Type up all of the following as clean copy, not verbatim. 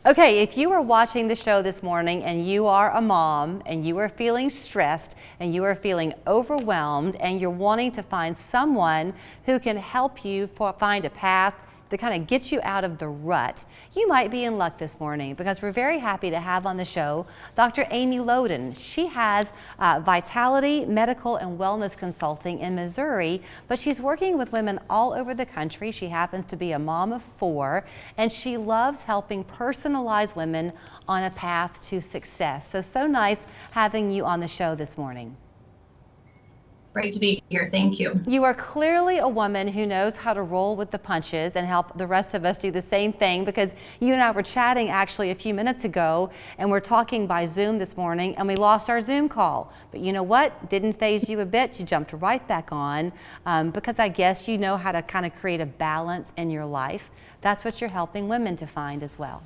Okay, if you are watching the show this morning and you are a mom and you are feeling stressed and you are feeling overwhelmed and you're wanting to find someone who can help you find a path to kind of get you out of the rut, you might be in luck this morning, because we're very happy to have on the show Dr. Amy Loden. She has Vitality Medical and Wellness Consulting in Missouri, but she's working with women all over the country. She happens to be a mom of 4, and she loves helping personalize women on a path to success. So nice having you on the show this morning. Great to be here. Thank you. You are clearly a woman who knows how to roll with the punches and help the rest of us do the same thing, because you and I were chatting actually a few minutes ago, and we're talking by Zoom this morning, and we lost our Zoom call. But you know what? Didn't faze you a bit. You jumped right back on because I guess you know how to kind of create a balance in your life. That's what you're helping women to find as well.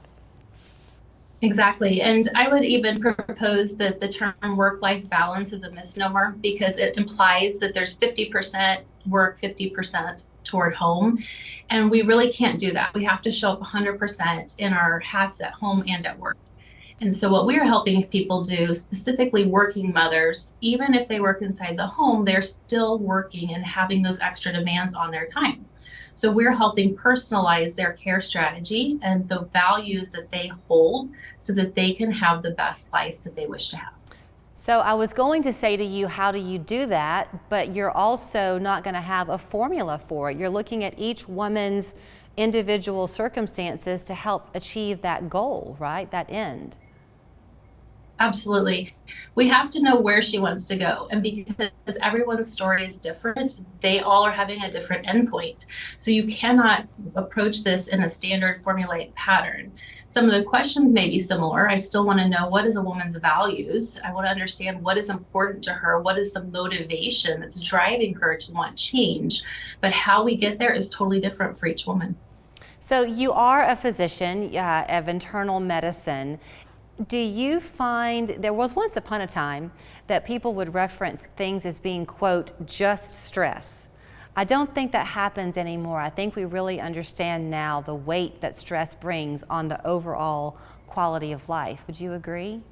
Exactly. And I would even propose that the term work-life balance is a misnomer, because it implies that there's 50% work, 50% toward home. And we really can't do that. We have to show up 100% in our hats at home and at work. And so what we're helping people do, specifically working mothers, even if they work inside the home, they're still working and having those extra demands on their time. So we're helping personalize their care strategy and the values that they hold so that they can have the best life that they wish to have. So I was going to say to you, how do you do that? But you're also not going to have a formula for it. You're looking at each woman's individual circumstances to help achieve that goal, right? That end. Absolutely. We have to know where she wants to go. And because everyone's story is different, they all are having a different endpoint. So you cannot approach this in a standard formulaic pattern. Some of the questions may be similar. I still want to know, what is a woman's values? I want to understand what is important to her. What is the motivation that's driving her to want change? But how we get there is totally different for each woman. So you are a physician of internal medicine. Do you find, there was once upon a time that people would reference things as being, quote, just stress. I don't think that happens anymore. I think we really understand now the weight that stress brings on the overall quality of life. Would you agree?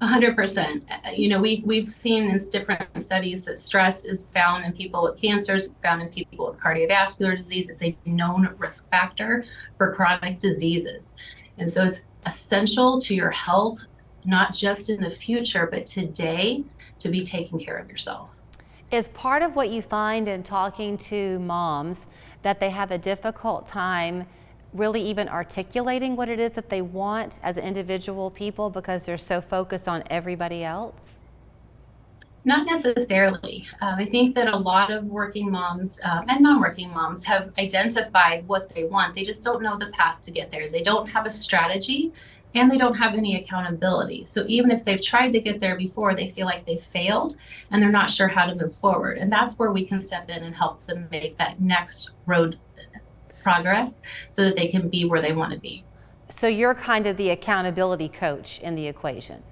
100%. You know, we've seen in different studies that stress is found in people with cancers. It's found in people with cardiovascular disease. It's a known risk factor for chronic diseases. And so it's essential to your health, not just in the future, but today, to be taking care of yourself. Is part of what you find in talking to moms that they have a difficult time really even articulating what it is that they want as individual people because they're so focused on everybody else? Not necessarily. I think that a lot of working moms and non-working moms have identified what they want. They just don't know the path to get there. They don't have a strategy, and they don't have any accountability. So even if they've tried to get there before, they feel like they failed and they're not sure how to move forward. And that's where we can step in and help them make that next road progress so that they can be where they want to be. So you're kind of the accountability coach in the equation.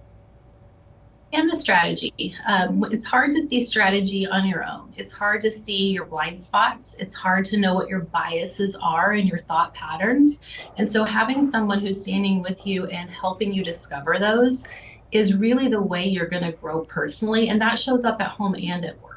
And the strategy. It's hard to see strategy on your own. It's hard to see your blind spots. It's hard to know what your biases are and your thought patterns. And so having someone who's standing with you and helping you discover those is really the way you're going to grow personally. And that shows up at home and at work.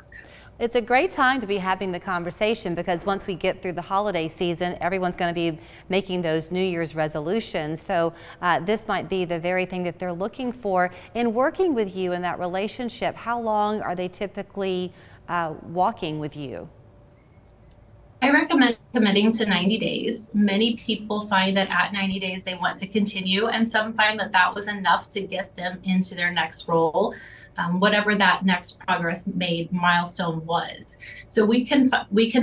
It's a great time to be having the conversation because once we get through the holiday season, everyone's going to be making those New Year's resolutions. So this might be the very thing that they're looking for in working with you in that relationship. How long are they typically walking with you? I recommend committing to 90 days. Many people find that at 90 days they want to continue, and some find that that was enough to get them into their next role. Whatever that next progress made milestone was. So we can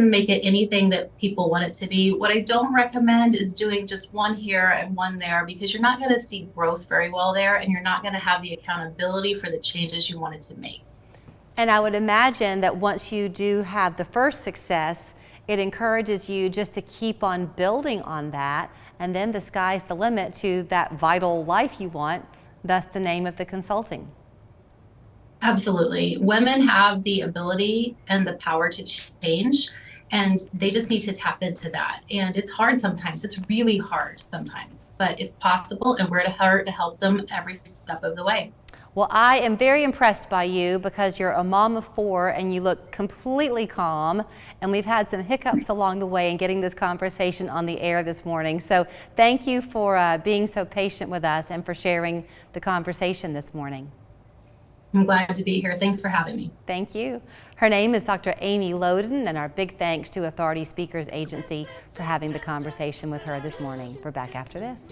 make it anything that people want it to be. What I don't recommend is doing just one here and one there, because you're not going to see growth very well there, and you're not going to have the accountability for the changes you wanted to make. And I would imagine that once you do have the first success, it encourages you just to keep on building on that, and then the sky's the limit to that vital life you want. Thus the name of the consulting. Absolutely. Women have the ability and the power to change. And they just need to tap into that. And it's hard sometimes. It's really hard sometimes, but it's possible, and we're here to help them every step of the way. Well, I am very impressed by you because you're a mom of 4 and you look completely calm, and we've had some hiccups along the way in getting this conversation on the air this morning. So thank you for being so patient with us and for sharing the conversation this morning. I'm glad to be here. Thanks for having me. Thank you. Her name is Dr. Amy Loden, and our big thanks to Authority Speakers Agency for having the conversation with her this morning. We're back after this.